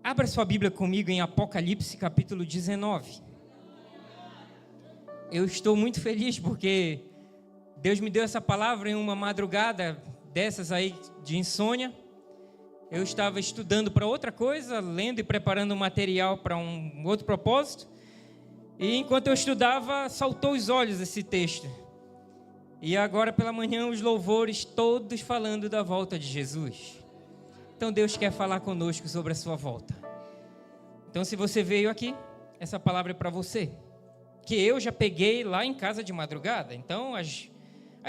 Abra sua Bíblia comigo em Apocalipse capítulo 19. Eu estou muito feliz porque Deus me deu essa palavra em uma madrugada dessas aí de insônia. Eu estava estudando para outra coisa, lendo e preparando material para um outro propósito. E enquanto eu estudava, saltou os olhos esse texto. E agora pela manhã os louvores todos falando da volta de Jesus. Então Deus quer falar conosco sobre a sua volta. Então se você veio aqui, essa palavra é para você. Que eu já peguei lá em casa de madrugada. Então as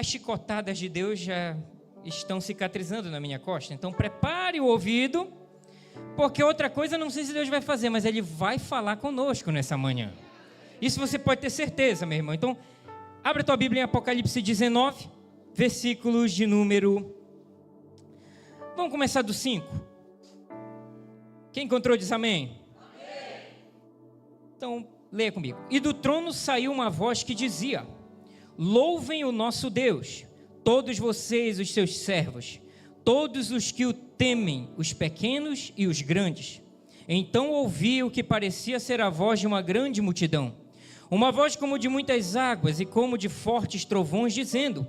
chicotadas de Deus já estão cicatrizando na minha costa. Então prepare o ouvido, porque outra coisa não sei se Deus vai fazer, mas Ele vai falar conosco nessa manhã. Isso você pode ter certeza, meu irmão. Então abre a tua Bíblia em Apocalipse 19, versículos de número... Vamos começar do 5. Quem encontrou diz amém? Amém. Então, leia comigo. E do trono saiu uma voz que dizia: louvem o nosso Deus, todos vocês, os seus servos, todos os que o temem, os pequenos e os grandes. Então ouvi o que parecia ser a voz de uma grande multidão, uma voz como de muitas águas e como de fortes trovões, dizendo: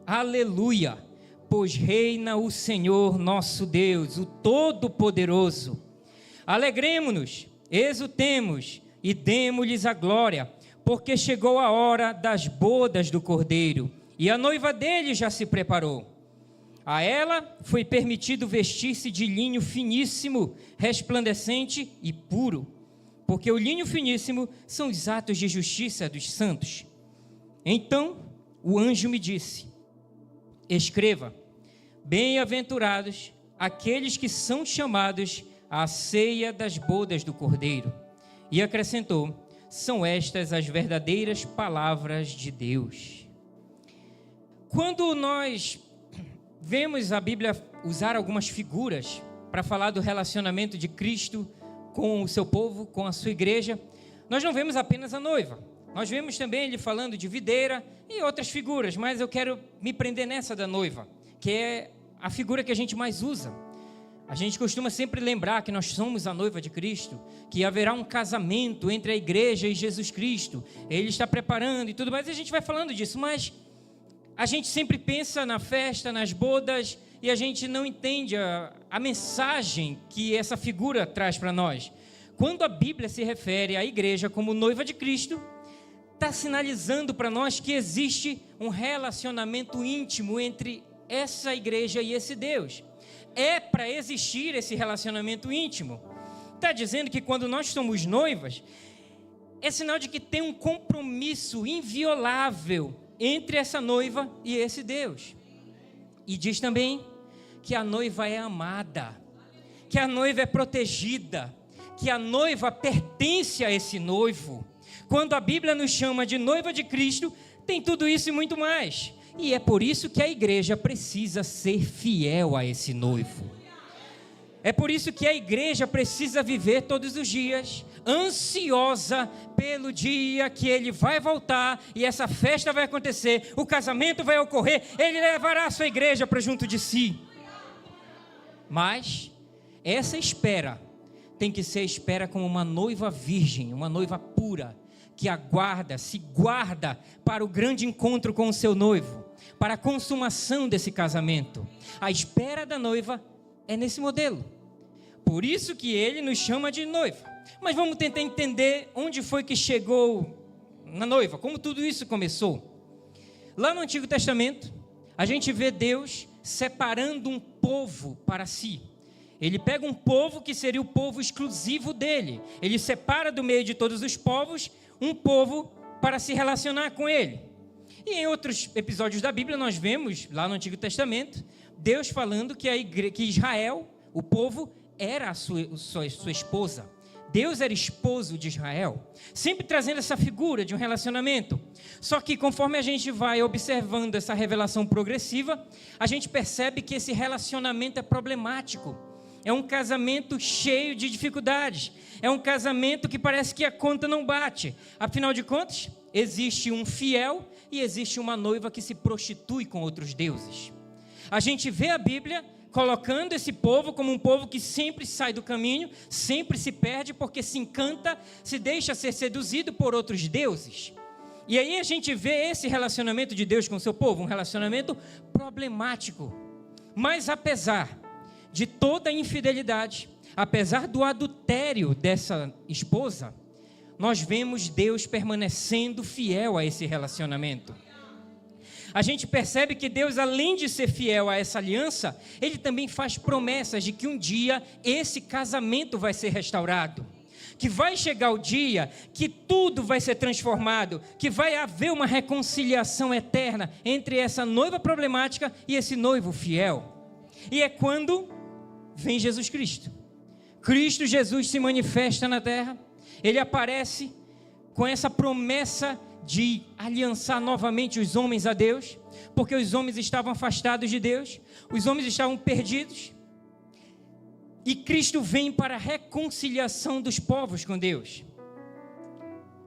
aleluia! Pois reina o Senhor nosso Deus, o Todo-Poderoso. Alegremo-nos, exultemos e demo-lhes a glória, porque chegou a hora das bodas do Cordeiro, e a noiva dele já se preparou. A ela foi permitido vestir-se de linho finíssimo, resplandecente e puro, porque o linho finíssimo são os atos de justiça dos santos. Então o anjo me disse: escreva, bem-aventurados aqueles que são chamados à ceia das bodas do Cordeiro. E acrescentou: são estas as verdadeiras palavras de Deus. Quando nós vemos a Bíblia usar algumas figuras para falar do relacionamento de Cristo com o seu povo, com a sua igreja, nós não vemos apenas a noiva. Nós vemos também ele falando de videira e outras figuras, mas eu quero me prender nessa da noiva, que é a figura que a gente mais usa. A gente costuma sempre lembrar que nós somos a noiva de Cristo, que haverá um casamento entre a igreja e Jesus Cristo. Ele está preparando e tudo mais, e a gente vai falando disso, mas a gente sempre pensa na festa, nas bodas, e a gente não entende a mensagem que essa figura traz para nós. Quando a Bíblia se refere à igreja como noiva de Cristo, está sinalizando para nós que existe um relacionamento íntimo entre essa igreja e esse Deus. É para existir esse relacionamento íntimo. Está dizendo que quando nós somos noivas, é sinal de que tem um compromisso inviolável entre essa noiva e esse Deus. E diz também que a noiva é amada, que a noiva é protegida, que a noiva pertence a esse noivo. Quando a Bíblia nos chama de noiva de Cristo, tem tudo isso e muito mais. E é por isso que a igreja precisa ser fiel a esse noivo. É por isso que a igreja precisa viver todos os dias, ansiosa pelo dia que ele vai voltar e essa festa vai acontecer, o casamento vai ocorrer, ele levará a sua igreja para junto de si. Mas essa espera tem que ser espera como uma noiva virgem, uma noiva pura, que aguarda, se guarda para o grande encontro com o seu noivo, para a consumação desse casamento. A espera da noiva é nesse modelo. Por isso que ele nos chama de noiva. Mas vamos tentar entender onde foi que chegou na noiva, como tudo isso começou. Lá no Antigo Testamento, a gente vê Deus separando um povo para si. Ele pega um povo que seria o povo exclusivo dele. Ele separa do meio de todos os povos um povo para se relacionar com ele. E em outros episódios da Bíblia nós vemos, lá no Antigo Testamento, Deus falando que Israel, o povo, era a sua esposa. Deus era esposo de Israel, sempre trazendo essa figura de um relacionamento. Só que conforme a gente vai observando essa revelação progressiva, a gente percebe que esse relacionamento é problemático. É um casamento cheio de dificuldades. É um casamento que parece que a conta não bate. Afinal de contas, existe um fiel e existe uma noiva que se prostitui com outros deuses. A gente vê a Bíblia colocando esse povo como um povo que sempre sai do caminho, sempre se perde porque se encanta, se deixa ser seduzido por outros deuses. E aí a gente vê esse relacionamento de Deus com o seu povo, um relacionamento problemático. Mas apesar de toda a infidelidade, apesar do adultério dessa esposa, nós vemos Deus permanecendo fiel a esse relacionamento. A gente percebe que Deus, além de ser fiel a essa aliança, Ele também faz promessas de que um dia esse casamento vai ser restaurado. Que vai chegar o dia que tudo vai ser transformado, que vai haver uma reconciliação eterna entre essa noiva problemática e esse noivo fiel. E é quando vem Jesus Cristo. Cristo Jesus se manifesta na terra, Ele aparece com essa promessa de aliançar novamente os homens a Deus, porque os homens estavam afastados de Deus, os homens estavam perdidos. E Cristo vem para a reconciliação dos povos com Deus.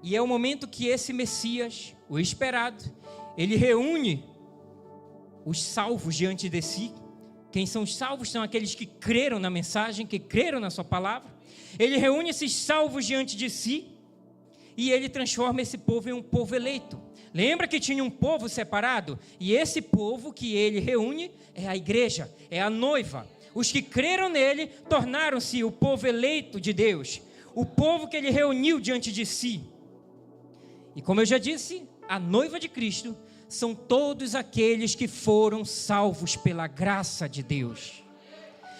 E é o momento que esse Messias, o esperado, ele reúne os salvos diante de si. Quem são os salvos? São aqueles que creram na mensagem, que creram na sua palavra. Ele reúne esses salvos diante de si e ele transforma esse povo em um povo eleito. Lembra que tinha um povo separado? E esse povo que ele reúne é a igreja, é a noiva. Os que creram nele tornaram-se o povo eleito de Deus, o povo que ele reuniu diante de si. E como eu já disse, a noiva de Cristo são todos aqueles que foram salvos pela graça de Deus.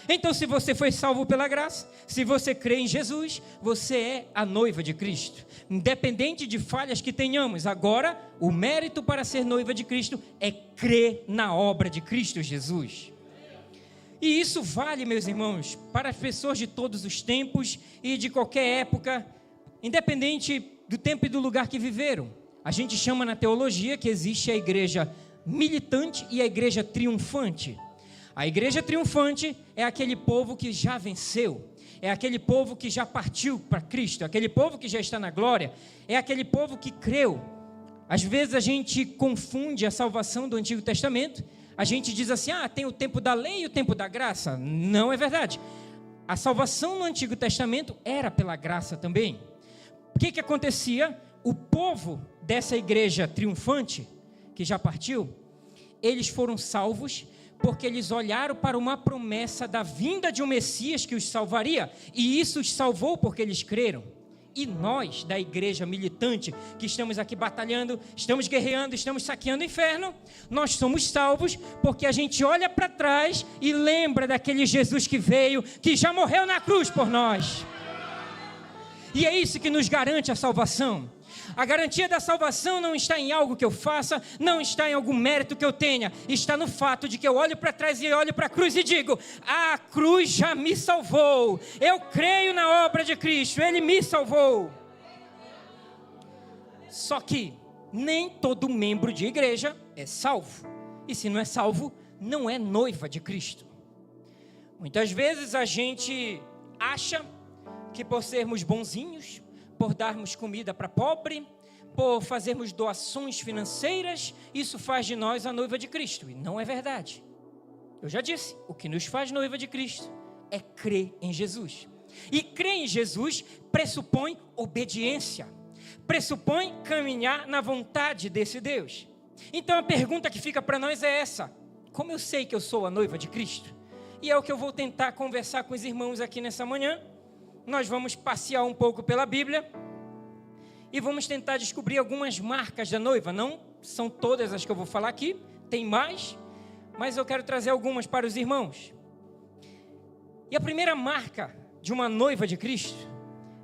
Então, se você foi salvo pela graça, se você crê em Jesus, você é a noiva de Cristo. Independente de falhas que tenhamos, agora o mérito para ser noiva de Cristo é crer na obra de Cristo Jesus. E isso vale, meus irmãos, para as pessoas de todos os tempos e de qualquer época, independente do tempo e do lugar que viveram. A gente chama na teologia que existe a igreja militante e a igreja triunfante. A igreja triunfante é aquele povo que já venceu, é aquele povo que já partiu para Cristo, aquele povo que já está na glória, é aquele povo que creu. Às vezes a gente confunde a salvação do Antigo Testamento. A gente diz assim, tem o tempo da lei e o tempo da graça. Não é verdade. A salvação no Antigo Testamento era pela graça também. O que acontecia? O povo dessa igreja triunfante, que já partiu, eles foram salvos porque eles olharam para uma promessa da vinda de um Messias que os salvaria. E isso os salvou porque eles creram. E nós, da igreja militante, que estamos aqui batalhando, estamos guerreando, estamos saqueando o inferno, nós somos salvos porque a gente olha para trás e lembra daquele Jesus que veio, que já morreu na cruz por nós. E é isso que nos garante a salvação. A garantia da salvação não está em algo que eu faça, não está em algum mérito que eu tenha, está no fato de que eu olho para trás e olho para a cruz e digo, a cruz já me salvou, eu creio na obra de Cristo, Ele me salvou. Só que nem todo membro de igreja é salvo, e se não é salvo, não é noiva de Cristo. Muitas vezes a gente acha que por sermos bonzinhos, por darmos comida para pobre, por fazermos doações financeiras, isso faz de nós a noiva de Cristo. E não é verdade. Eu já disse, o que nos faz noiva de Cristo é crer em Jesus. E crer em Jesus pressupõe obediência, pressupõe caminhar na vontade desse Deus. Então a pergunta que fica para nós é essa: como eu sei que eu sou a noiva de Cristo? E é o que eu vou tentar conversar com os irmãos aqui nessa manhã. Nós vamos passear um pouco pela Bíblia e vamos tentar descobrir algumas marcas da noiva. Não são todas as que eu vou falar aqui, tem mais, mas eu quero trazer algumas para os irmãos. E a primeira marca de uma noiva de Cristo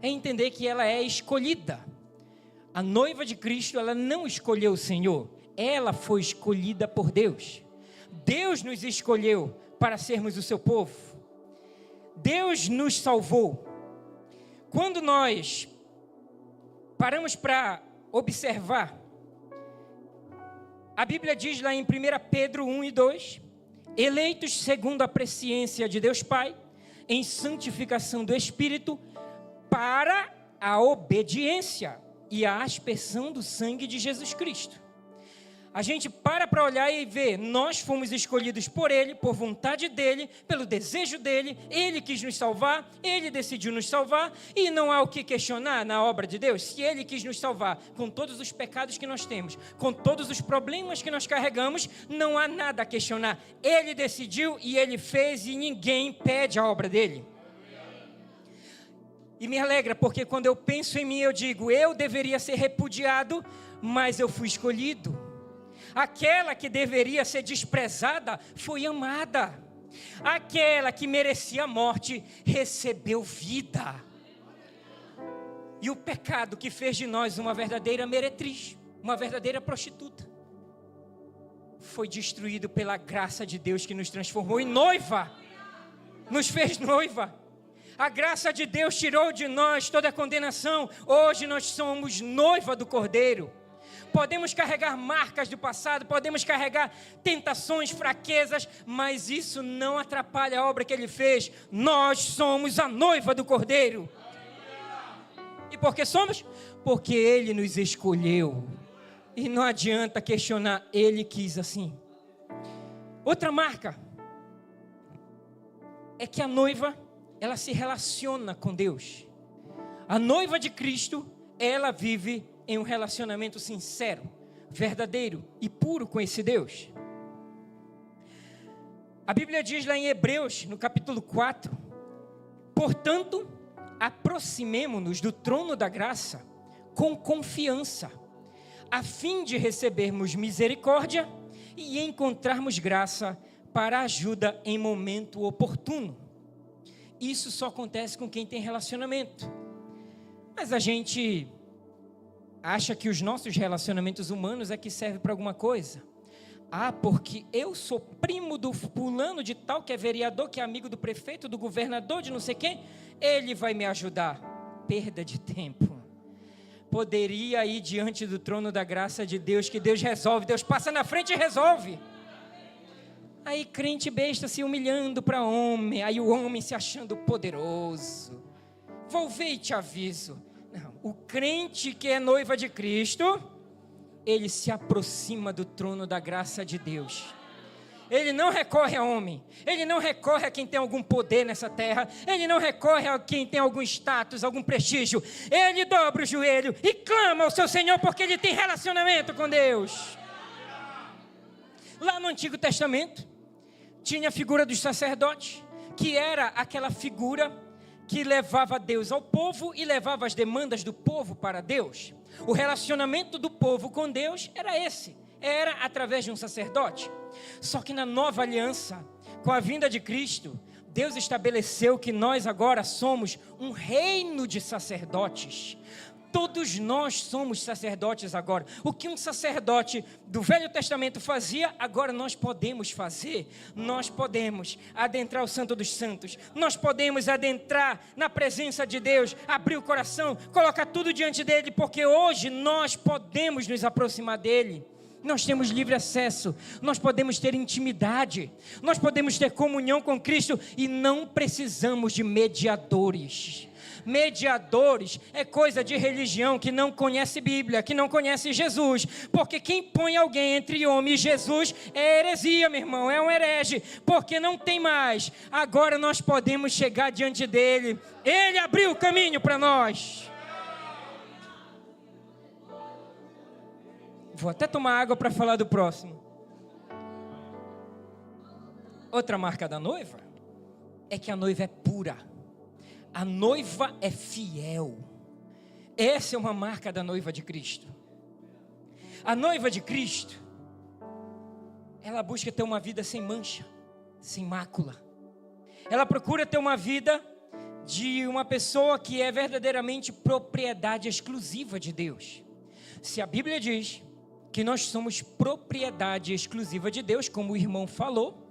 é entender que ela é escolhida. A noiva de Cristo, ela não escolheu o Senhor, ela foi escolhida por Deus. Deus nos escolheu para sermos o seu povo. Deus nos salvou. Quando nós paramos para observar, a Bíblia diz lá em 1 Pedro 1 e 2, eleitos segundo a presciência de Deus Pai, em santificação do Espírito, para a obediência e a aspersão do sangue de Jesus Cristo. a gente para olhar e ver, nós fomos escolhidos por Ele, por vontade dEle, pelo desejo dEle, Ele quis nos salvar, Ele decidiu nos salvar, e não há o que questionar na obra de Deus. Se Ele quis nos salvar com todos os pecados que nós temos, com todos os problemas que nós carregamos, não há nada a questionar. Ele decidiu e Ele fez, e ninguém pede a obra dEle. E me alegra, porque quando eu penso em mim, eu digo, eu deveria ser repudiado, mas eu fui escolhido. Aquela que deveria ser desprezada foi amada. Aquela que merecia morte recebeu vida. E o pecado que fez de nós uma verdadeira meretriz, uma verdadeira prostituta, foi destruído pela graça de Deus, que nos transformou em noiva, nos fez noiva. A graça de Deus tirou de nós toda a condenação. Hoje nós somos noiva do Cordeiro. Podemos carregar marcas do passado, podemos carregar tentações, fraquezas, mas isso não atrapalha a obra que Ele fez. Nós somos a noiva do Cordeiro. E por que somos? Porque Ele nos escolheu. E não adianta questionar, Ele quis assim. Outra marca é que a noiva, ela se relaciona com Deus. A noiva de Cristo, ela vive em um relacionamento sincero, verdadeiro e puro com esse Deus. A Bíblia diz lá em Hebreus, no capítulo 4, portanto, aproximemo-nos do trono da graça com confiança, a fim de recebermos misericórdia e encontrarmos graça para ajuda em momento oportuno. Isso só acontece com quem tem relacionamento. Mas a gente acha que os nossos relacionamentos humanos é que servem para alguma coisa. Ah, porque eu sou primo do fulano de tal, que é vereador, que é amigo do prefeito, do governador, de não sei quem, ele vai me ajudar. Perda de tempo. Poderia ir diante do trono da graça de Deus, que Deus resolve, Deus passa na frente e resolve. Aí crente besta se humilhando para homem, aí o homem se achando poderoso. Vou ver e te aviso. Não, o crente que é noiva de Cristo, ele se aproxima do trono da graça de Deus. Ele não recorre a homem, ele não recorre a quem tem algum poder nessa terra, ele não recorre a quem tem algum status, algum prestígio. Ele dobra o joelho e clama ao seu Senhor, porque ele tem relacionamento com Deus. Lá no Antigo Testamento, tinha a figura dos sacerdotes, que era aquela figura que levava Deus ao povo e levava as demandas do povo para Deus. O relacionamento do povo com Deus era esse, era através de um sacerdote. Só que na nova aliança, com a vinda de Cristo, Deus estabeleceu que nós agora somos um reino de sacerdotes. Todos nós somos sacerdotes agora. O que um sacerdote do Velho Testamento fazia, agora nós podemos fazer. Nós podemos adentrar o Santo dos Santos. Nós podemos adentrar na presença de Deus, abrir o coração, colocar tudo diante dele, porque hoje nós podemos nos aproximar dele. Nós temos livre acesso, nós podemos ter intimidade, nós podemos ter comunhão com Cristo e não precisamos de mediadores. Mediadores é coisa de religião que não conhece Bíblia, que não conhece Jesus, porque quem põe alguém entre homem e Jesus é heresia, meu irmão, é um herege, porque não tem mais. Agora nós podemos chegar diante dele, ele abriu o caminho para nós. Vou até tomar água para falar do próximo. Outra marca da noiva é que a noiva é pura. A noiva é fiel. Essa é uma marca da noiva de Cristo. A noiva de Cristo, ela busca ter uma vida sem mancha, sem mácula. Ela procura ter uma vida de uma pessoa que é verdadeiramente propriedade exclusiva de Deus. Se a Bíblia diz que nós somos propriedade exclusiva de Deus, como o irmão falou,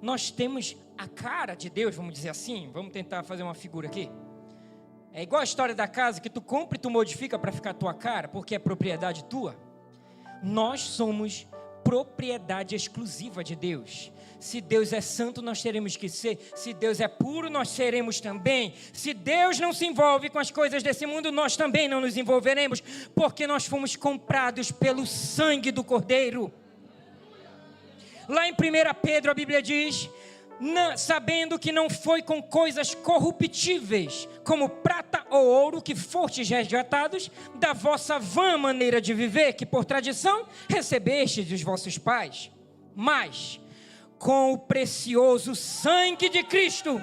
nós temos a cara de Deus, vamos dizer assim. Vamos tentar fazer uma figura aqui. É igual a história da casa que tu compra e tu modifica para ficar a tua cara, porque é propriedade tua. Nós somos propriedade exclusiva de Deus. Se Deus é santo, nós teremos que ser. Se Deus é puro, nós seremos também. Se Deus não se envolve com as coisas desse mundo, nós também não nos envolveremos, porque nós fomos comprados pelo sangue do Cordeiro. Lá em 1 Pedro a Bíblia diz: sabendo que não foi com coisas corruptíveis, como prata ou ouro, que fostes resgatados da vossa vã maneira de viver, que por tradição recebestes dos vossos pais, mas com o precioso sangue de Cristo,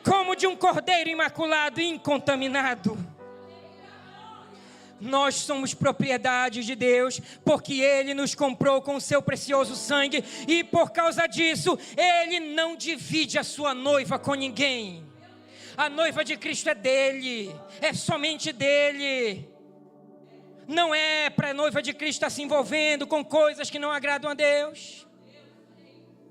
como de um cordeiro imaculado e incontaminado. Nós somos propriedade de Deus, porque Ele nos comprou com o seu precioso sangue, e por causa disso, Ele não divide a sua noiva com ninguém. A noiva de Cristo é dele, é somente dele. Não é para a noiva de Cristo estar se envolvendo com coisas que não agradam a Deus.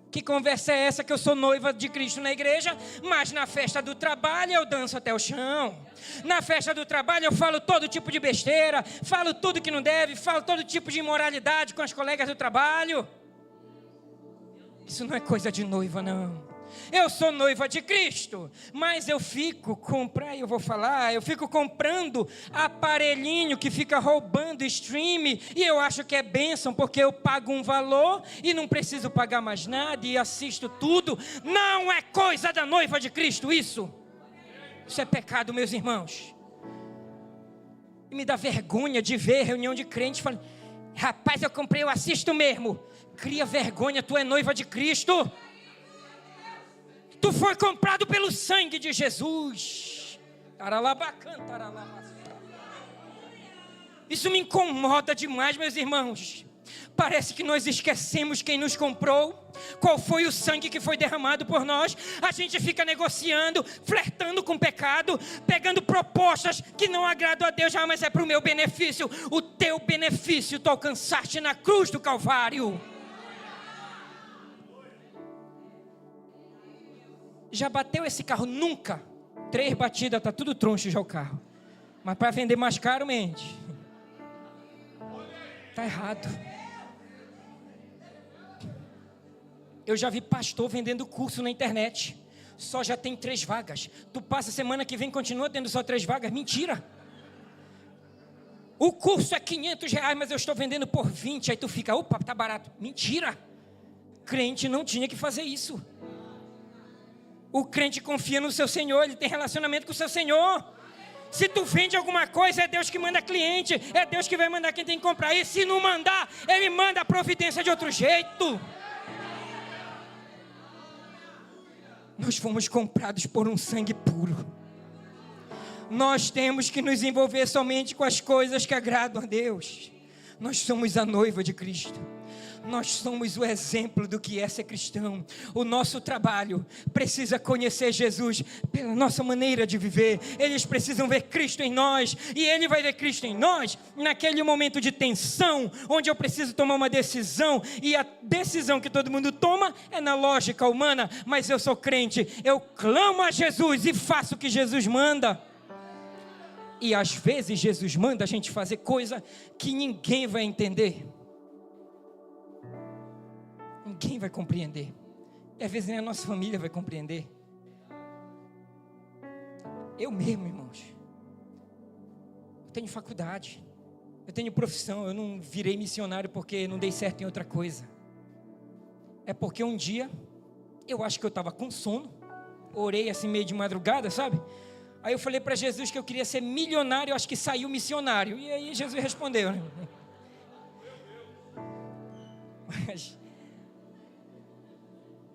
Que conversa é essa que eu sou noiva de Cristo na igreja, mas na festa do trabalho eu danço até o chão. Na festa do trabalho eu falo todo tipo de besteira, falo tudo que não deve, falo todo tipo de imoralidade com as colegas do trabalho. Isso não é coisa de noiva, não. Eu sou noiva de Cristo, mas eu fico comprando aparelhinho que fica roubando stream, e eu acho que é bênção, porque eu pago um valor e não preciso pagar mais nada e assisto tudo. Não é coisa da noiva de Cristo isso. Isso é pecado, meus irmãos. E me dá vergonha de ver reunião de crentes falando: rapaz, eu assisto mesmo. Cria vergonha, tu é noiva de Cristo. Tu foi comprado pelo sangue de Jesus. Isso me incomoda demais, meus irmãos. Parece que nós esquecemos quem nos comprou, qual foi o sangue que foi derramado por nós. A gente fica negociando, flertando com o pecado, pegando propostas que não agradam a Deus. Mas é para o meu benefício. O teu benefício tu alcançaste na cruz do Calvário. Já bateu esse carro? Nunca. 3 batidas, tá tudo troncho já o carro. Mas para vender mais caro, mente. Tá errado. Eu já vi pastor vendendo curso na internet. Só já tem 3 vagas. Tu passa semana que vem, continua tendo só 3 vagas. Mentira. O curso é R$500, mas eu estou vendendo por 20. Aí tu fica, opa, tá barato. Mentira. Crente não tinha que fazer isso. O crente confia no seu Senhor, ele tem relacionamento com o seu Senhor. Se tu vende alguma coisa, é Deus que manda cliente, é Deus que vai mandar quem tem que comprar. E se não mandar, Ele manda a providência de outro jeito. Nós fomos comprados por um sangue puro. Nós temos que nos envolver somente com as coisas que agradam a Deus. Nós somos a noiva de Cristo. Nós somos o exemplo do que é ser cristão. O nosso trabalho precisa conhecer Jesus pela nossa maneira de viver. Eles precisam ver Cristo em nós, e Ele vai ver Cristo em nós naquele momento de tensão, onde eu preciso tomar uma decisão, e a decisão que todo mundo toma é na lógica humana. Mas eu sou crente, eu clamo a Jesus e faço o que Jesus manda. E às vezes Jesus manda a gente fazer coisa que ninguém vai entender. Ninguém vai compreender. E às vezes nem a nossa família vai compreender. Eu mesmo, irmãos, eu tenho faculdade, eu tenho profissão. Eu não virei missionário porque não dei certo em outra coisa. É porque um dia eu acho que eu estava com sono, orei assim meio de madrugada, sabe? Aí eu falei para Jesus que eu queria ser milionário. Eu acho que saiu missionário. E aí Jesus respondeu, né?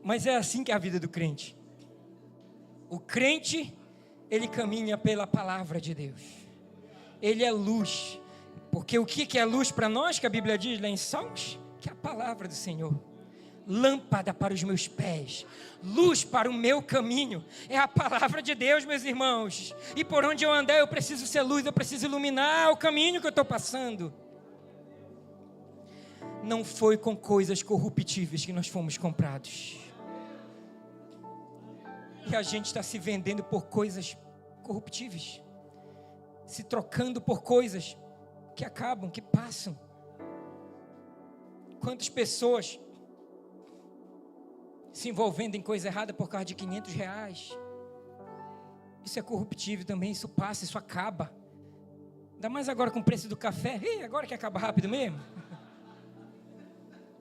Mas é assim que é a vida do crente. O crente, ele caminha pela palavra de Deus. Ele é luz. Porque o que é luz para nós, que a Bíblia diz lá em Salmos? Que é a palavra do Senhor. Lâmpada para os meus pés, luz para o meu caminho. É a palavra de Deus, meus irmãos. E por onde eu andar, eu preciso ser luz, eu preciso iluminar o caminho que eu estou passando. Não foi com coisas corruptíveis que nós fomos comprados. E a gente está se vendendo por coisas corruptíveis, se trocando por coisas que acabam, que passam. Quantas pessoas se envolvendo em coisa errada por causa de R$500. Isso é corruptível também, isso passa, isso acaba. Ainda mais agora com o preço do café. Ih, agora que acaba rápido mesmo.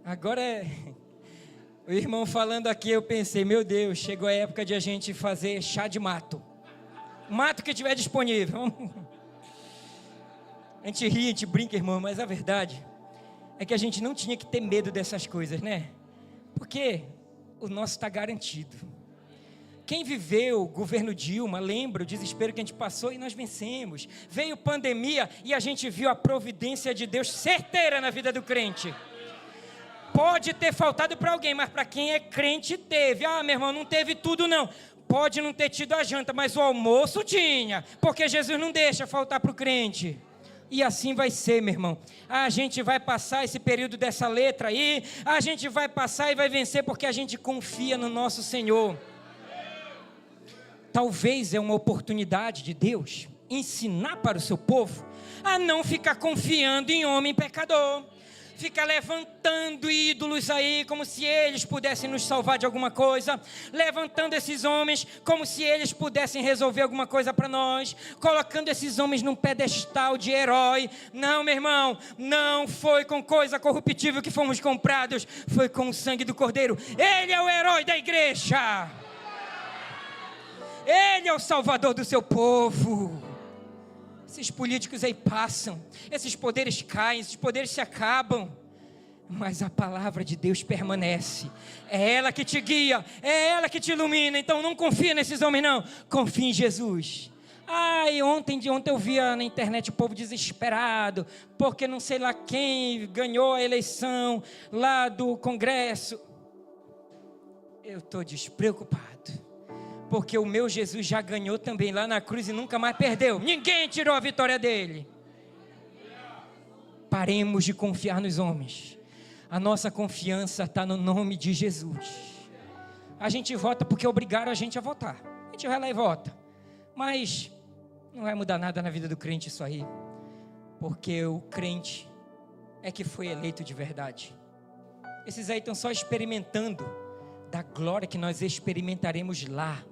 Agora é... O irmão falando aqui, eu pensei, meu Deus, chegou a época de a gente fazer chá de mato. Mato que tiver disponível. A gente ri, a gente brinca, irmão, mas a verdade é que a gente não tinha que ter medo dessas coisas, né? Porque o nosso está garantido. Quem viveu o governo Dilma, lembra o desespero que a gente passou e nós vencemos. Veio pandemia e a gente viu a providência de Deus certeira na vida do crente. Pode ter faltado para alguém, mas para quem é crente teve. Ah, meu irmão, não teve tudo não. Pode não ter tido a janta, mas o almoço tinha. Porque Jesus não deixa faltar para o crente. E assim vai ser, meu irmão. A gente vai passar esse período dessa letra aí. A gente vai passar e vai vencer porque a gente confia no nosso Senhor. Talvez é uma oportunidade de Deus ensinar para o seu povo a não ficar confiando em homem pecador. Fica levantando ídolos aí, como se eles pudessem nos salvar de alguma coisa. Levantando esses homens, como se eles pudessem resolver alguma coisa para nós. Colocando esses homens num pedestal de herói. Não, meu irmão, não foi com coisa corruptível que fomos comprados. Foi com o sangue do Cordeiro. Ele é o herói da igreja. Ele é o salvador do seu povo. Esses políticos aí passam, esses poderes caem, esses poderes se acabam, mas a palavra de Deus permanece. É ela que te guia, é ela que te ilumina. Então não confia nesses homens não, confia em Jesus. E ontem eu via na internet o povo desesperado, porque não sei lá quem ganhou a eleição lá do Congresso. Eu estou despreocupado. Porque o meu Jesus já ganhou também lá na cruz e nunca mais perdeu. Ninguém tirou a vitória dele. Paremos de confiar nos homens. A nossa confiança está no nome de Jesus. A gente vota porque obrigaram a gente a votar. A gente vai lá e vota. Mas não vai mudar nada na vida do crente isso aí. Porque o crente é que foi eleito de verdade. Esses aí estão só experimentando da glória que nós experimentaremos lá.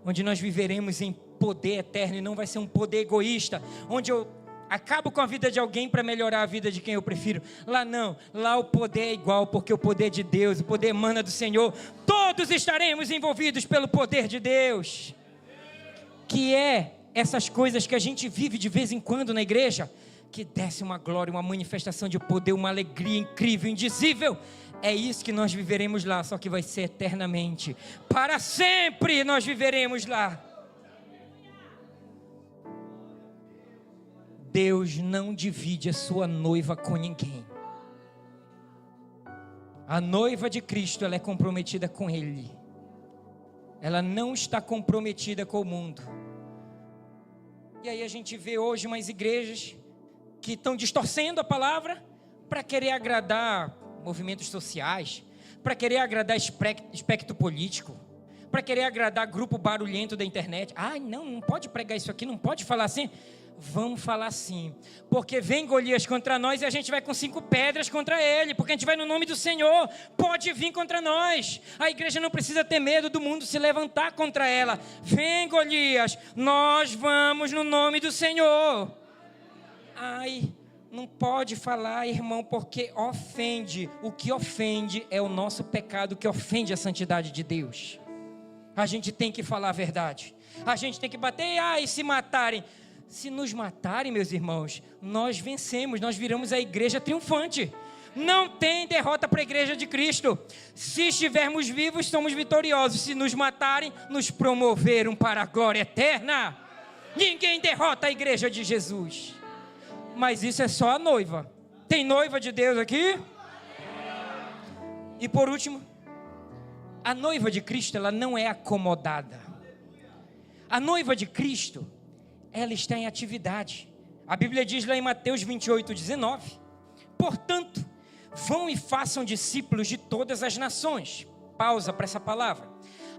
Onde nós viveremos em poder eterno e não vai ser um poder egoísta, onde eu acabo com a vida de alguém para melhorar a vida de quem eu prefiro. Lá não, lá o poder é igual, porque o poder de Deus, o poder emana do Senhor. Todos estaremos envolvidos pelo poder de Deus. Que é essas coisas que a gente vive de vez em quando na igreja, que desce uma glória, uma manifestação de poder, uma alegria incrível, indizível. É isso que nós viveremos lá, só que vai ser eternamente. Para sempre nós viveremos lá. Deus não divide a sua noiva com ninguém. A noiva de Cristo, ela é comprometida com Ele. Ela não está comprometida com o mundo. E aí a gente vê hoje umas igrejas que estão distorcendo a palavra para querer agradar movimentos sociais, para querer agradar espectro político, para querer agradar grupo barulhento da internet. Não pode pregar isso aqui, não pode falar assim. Vamos falar assim, porque vem Golias contra nós e a gente vai com 5 pedras contra ele, porque a gente vai no nome do Senhor. Pode vir contra nós. A igreja não precisa ter medo do mundo se levantar contra ela. Vem Golias, nós vamos no nome do Senhor. Não pode falar, irmão, porque ofende. O que ofende é o nosso pecado, que ofende a santidade de Deus. A gente tem que falar a verdade. A gente tem que bater, e se matarem. Se nos matarem, meus irmãos, nós vencemos, nós viramos a igreja triunfante. Não tem derrota para a igreja de Cristo. Se estivermos vivos, somos vitoriosos. Se nos matarem, nos promoveram para a glória eterna. Ninguém derrota a igreja de Jesus. Mas isso é só a noiva. Tem noiva de Deus aqui? E por último, a noiva de Cristo, ela não é acomodada. A noiva de Cristo, ela está em atividade. A Bíblia diz lá em Mateus 28:19: portanto, vão e façam discípulos de todas as nações. Pausa para essa palavra.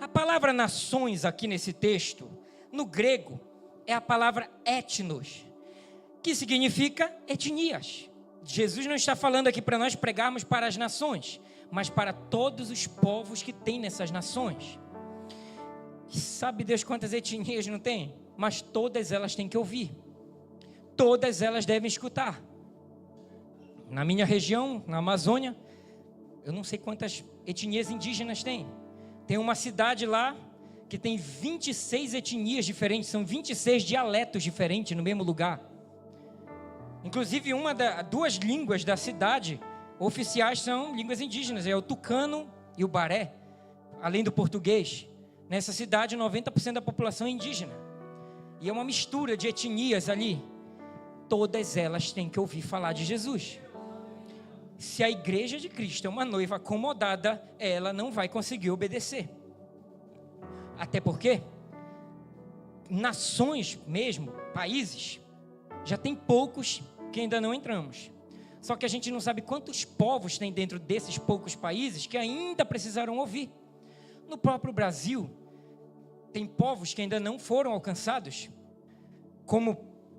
A palavra nações aqui nesse texto, no grego, é a palavra etnos, que significa etnias, Jesus não está falando aqui para nós pregarmos para as nações, mas para todos os povos que tem nessas nações. Sabe Deus quantas etnias não tem? Mas todas elas têm que ouvir. Todas elas devem escutar. Na minha região, na Amazônia, eu não sei quantas etnias indígenas tem. Tem uma cidade lá que tem 26 etnias diferentes, são 26 dialetos diferentes no mesmo lugar. Inclusive, duas línguas da cidade oficiais são línguas indígenas, é o tucano e o baré, além do português. Nessa cidade, 90% da população é indígena. E é uma mistura de etnias ali. Todas elas têm que ouvir falar de Jesus. Se a igreja de Cristo é uma noiva acomodada, ela não vai conseguir obedecer. Até porque nações mesmo, países, já tem poucos que ainda não entramos. Só que a gente não sabe quantos povos tem dentro desses poucos países que ainda precisaram ouvir. No próprio Brasil, tem povos que ainda não foram alcançados, como,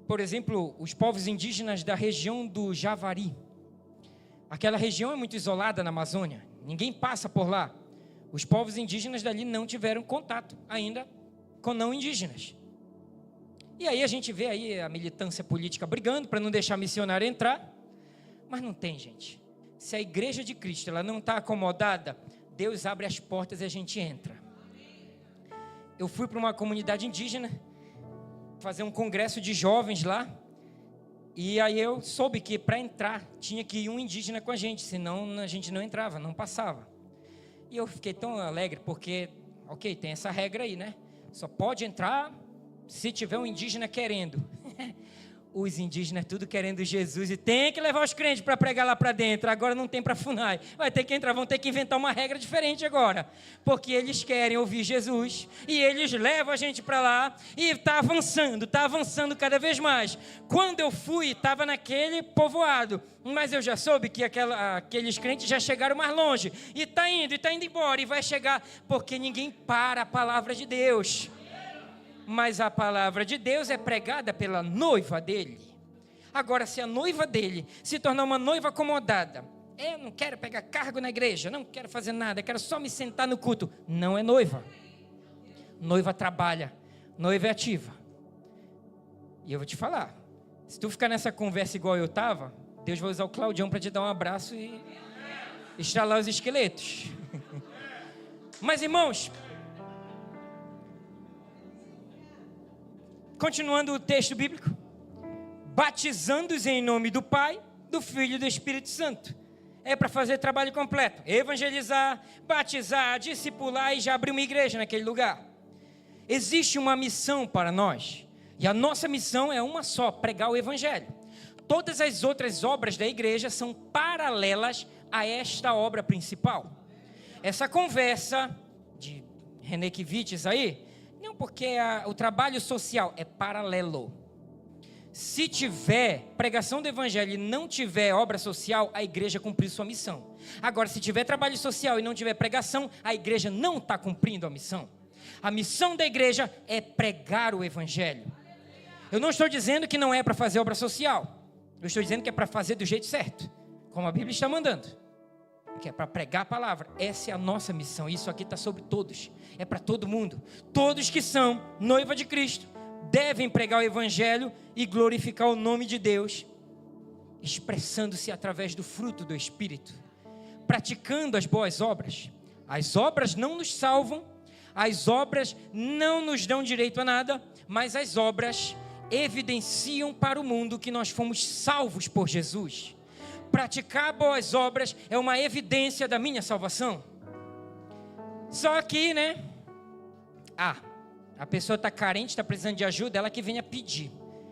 por exemplo, os povos indígenas da região do Javari. Aquela região é muito isolada na Amazônia, ninguém passa por lá. Os povos indígenas dali não tiveram contato ainda com não indígenas. E aí a gente vê aí a militância política brigando para não deixar missionário entrar. Mas não tem, gente. Se a igreja de Cristo ela não está acomodada, Deus abre as portas e a gente entra. Eu fui para uma comunidade indígena fazer um congresso de jovens lá. E aí eu soube que para entrar tinha que ir um indígena com a gente, senão a gente não entrava, não passava. E eu fiquei tão alegre porque, ok, tem essa regra aí, né? Só pode entrar se tiver um indígena querendo. Os indígenas tudo querendo Jesus e tem que levar os crentes para pregar lá para dentro. Agora não tem para FUNAI. Vai ter que entrar, vão ter que inventar uma regra diferente agora. Porque eles querem ouvir Jesus e eles levam a gente para lá e está avançando cada vez mais. Quando eu fui, estava naquele povoado, mas eu já soube que aqueles crentes já chegaram mais longe. E está indo embora e vai chegar, porque ninguém para a palavra de Deus. Mas a palavra de Deus é pregada pela noiva dele. Agora, se a noiva dele se tornar uma noiva acomodada, eu não quero pegar cargo na igreja, não quero fazer nada, quero só me sentar no culto, não é noiva. Noiva trabalha, noiva é ativa. E eu vou te falar, se tu ficar nessa conversa igual eu estava, Deus vai usar o Claudião para te dar um abraço e estralar os esqueletos. Mas, irmãos, continuando o texto bíblico, batizando-os em nome do Pai, do Filho e do Espírito Santo. É para fazer trabalho completo, evangelizar, batizar, discipular e já abrir uma igreja naquele lugar. Existe uma missão para nós, e a nossa missão é uma só, pregar o evangelho. Todas as outras obras da igreja são paralelas a esta obra principal. Essa conversa de René Kivitz aí, não, porque o trabalho social é paralelo. Se tiver pregação do evangelho e não tiver obra social, a igreja cumpriu sua missão. Agora, se tiver trabalho social e não tiver pregação, a igreja não está cumprindo a missão. A missão da igreja é pregar o evangelho. Eu não estou dizendo que não é para fazer obra social. Eu estou dizendo que é para fazer do jeito certo, como a Bíblia está mandando. Que é para pregar a palavra. Essa é a nossa missão. Isso aqui está sobre todos. É para todo mundo. Todos que são noiva de Cristo devem pregar o evangelho e glorificar o nome de Deus, expressando-se através do fruto do Espírito, praticando as boas obras. As obras não nos salvam, as obras não nos dão direito a nada, mas as obras evidenciam para o mundo que nós fomos salvos por Jesus. Praticar boas obras é uma evidência da minha salvação. Só que, né? A pessoa está carente, está precisando de ajuda, ela que venha pedir.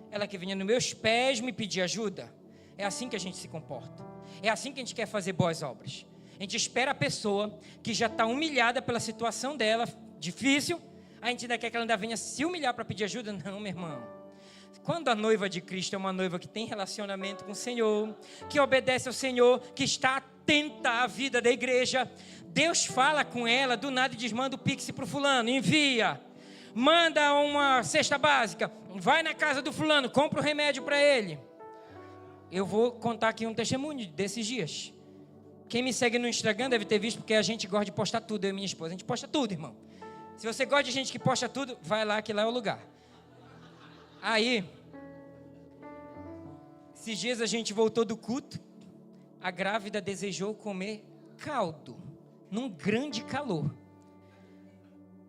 Ela que venha nos meus pés me pedir ajuda. É assim que a gente se comporta. É assim que a gente quer fazer boas obras. A gente espera a pessoa que já está humilhada pela situação dela, difícil. A gente ainda quer que ela ainda venha se humilhar para pedir ajuda. Não, meu irmão. Quando a noiva de Cristo é uma noiva que tem relacionamento com o Senhor, que obedece ao Senhor, que está atenta à vida da igreja, Deus fala com ela do nada e diz: manda o Pix para o fulano, envia, manda uma cesta básica, vai na casa do fulano, compra o remédio para ele. eu vou contar aqui um testemunho desses dias. Quem me segue no Instagram deve ter visto, porque a gente gosta de postar tudo, eu e minha esposa. A gente posta tudo, irmão. Se você gosta de gente que posta tudo, vai lá, que lá é o lugar. Aí, esses dias a gente voltou do culto, a grávida desejou comer caldo, num grande calor.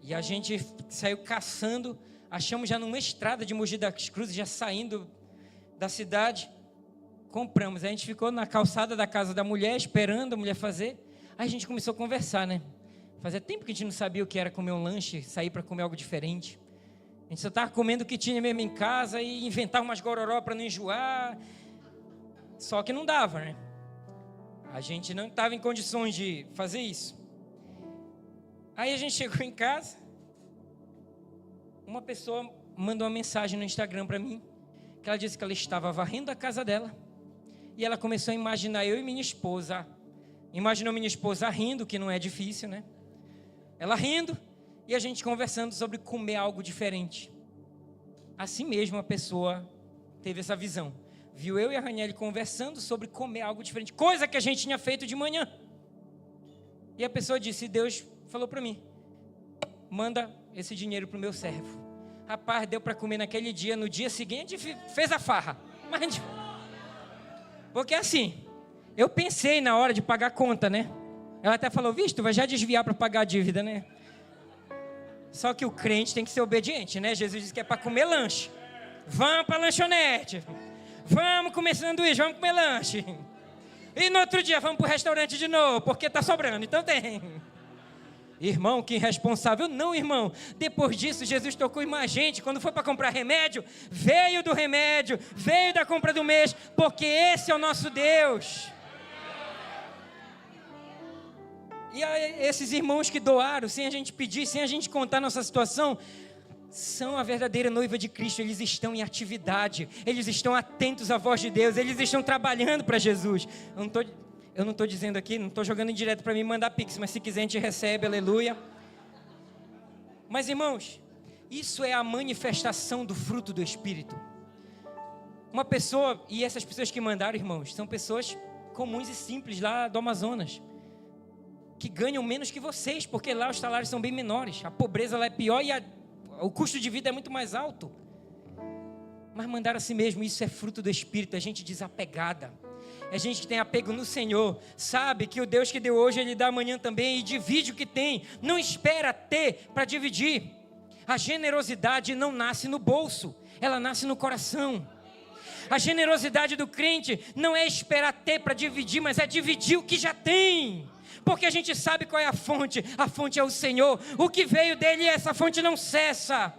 E a gente saiu caçando, achamos já numa estrada de Mogi das Cruzes, já saindo da cidade, compramos. A gente ficou na calçada da casa da mulher, esperando a mulher fazer. Aí a gente começou a conversar, né? Fazia tempo que a gente não sabia o que era comer um lanche, sair para comer algo diferente. A gente só estava comendo o que tinha mesmo em casa e inventava umas gororó para não enjoar. Só que não dava, né? A gente não estava em condições de fazer isso. Aí a gente chegou em casa, uma pessoa mandou uma mensagem no Instagram para mim, que ela disse que ela estava varrendo a casa dela, e ela começou a imaginar eu e minha esposa. Imaginou minha esposa rindo, que não é difícil, né? Ela rindo, e a gente conversando sobre comer algo diferente. Assim mesmo a pessoa teve essa visão. Viu eu e a Raniele conversando sobre comer algo diferente, coisa que a gente tinha feito de manhã. E a pessoa disse, Deus falou para mim, manda esse dinheiro para o meu servo. Rapaz, deu para comer naquele dia, no dia seguinte fez a farra. Mas, porque assim, eu pensei na hora de pagar a conta, né? Ela até falou, visto, vai já desviar para pagar a dívida, né? Só que o crente tem que ser obediente, né? Jesus disse que é para comer lanche. Vamos para a lanchonete. Vamos comer sanduíche, vamos comer lanche. E no outro dia vamos para o restaurante de novo, porque está sobrando, então tem. Irmão, que irresponsável. Não, irmão. Depois disso, Jesus tocou em mais gente. Quando foi para comprar remédio, veio do remédio, veio da compra do mês, porque esse é o nosso Deus. E aí, esses irmãos que doaram, sem a gente pedir, sem a gente contar nossa situação, são a verdadeira noiva de Cristo. Eles estão em atividade, eles estão atentos à voz de Deus, eles estão trabalhando para Jesus. Eu não estou dizendo aqui, não estou jogando em direto para mim mandar pix, mas se quiser a gente recebe, aleluia. Mas irmãos, isso é a manifestação do fruto do Espírito. Uma pessoa, e essas pessoas que mandaram, irmãos, são pessoas comuns e simples lá do Amazonas, que ganham menos que vocês, porque lá os salários são bem menores, a pobreza lá é pior e o custo de vida é muito mais alto. Mas mandaram a si mesmo, isso é fruto do Espírito, é gente desapegada. É gente que tem apego no Senhor, sabe que o Deus que deu hoje, Ele dá amanhã também, e divide o que tem, não espera ter para dividir. A generosidade não nasce no bolso, ela nasce no coração. A generosidade do crente não é esperar ter para dividir, mas é dividir o que já tem. Porque a gente sabe qual é a fonte é o Senhor, o que veio dele, essa fonte não cessa.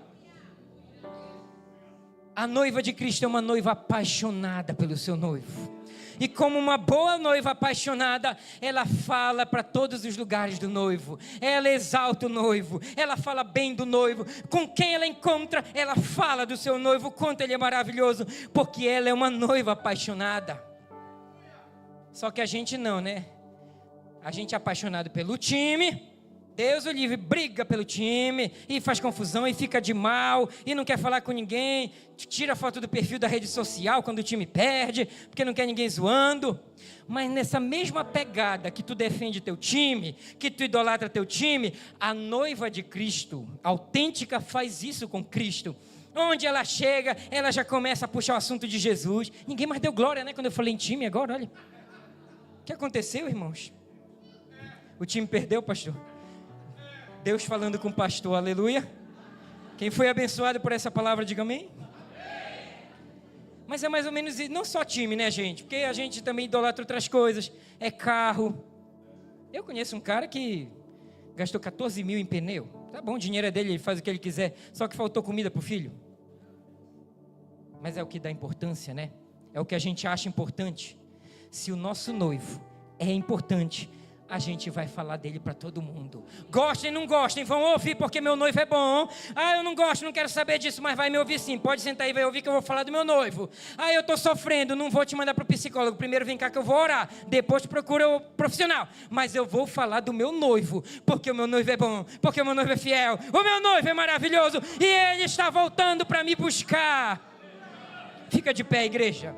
A noiva de Cristo é uma noiva apaixonada pelo seu noivo. E como uma boa noiva apaixonada, ela fala para todos os lugares do noivo. Ela exalta o noivo, ela fala bem do noivo. Com quem ela encontra, ela fala do seu noivo, quanto ele é maravilhoso. Porque ela é uma noiva apaixonada. Só que a gente não, né? A gente é apaixonado pelo time. Deus o livre, briga pelo time e faz confusão e fica de mal e não quer falar com ninguém, tira a foto do perfil da rede social quando o time perde, porque não quer ninguém zoando. Mas nessa mesma pegada que tu defende teu time, que tu idolatra teu time, a noiva de Cristo, autêntica, faz isso com Cristo. Onde ela chega, ela já começa a puxar o assunto de Jesus. Ninguém mais deu glória, né? Quando eu falei em time agora, olha. O que aconteceu, irmãos? O time perdeu, pastor? Deus falando com o pastor, aleluia. Quem foi abençoado por essa palavra, diga amém. Mas é mais ou menos isso, não só time, né, gente? Porque a gente também idolatra outras coisas. É carro. Eu conheço um cara que gastou 14 mil em pneu. Tá bom, o dinheiro é dele, ele faz o que ele quiser. Só que faltou comida pro filho. Mas é o que dá importância, né? É o que a gente acha importante. Se o nosso noivo é importante, a gente vai falar dele para todo mundo. Gostem, não gostem, vão ouvir porque meu noivo é bom. Ah, eu não gosto, não quero saber disso, mas vai me ouvir sim. Pode sentar aí, vai ouvir que eu vou falar do meu noivo. Ah, eu estou sofrendo, não vou te mandar para o psicólogo. Primeiro vem cá que eu vou orar, depois procura o profissional. Mas eu vou falar do meu noivo, porque o meu noivo é bom, porque o meu noivo é fiel. O meu noivo é maravilhoso e ele está voltando para me buscar. Fica de pé, igreja.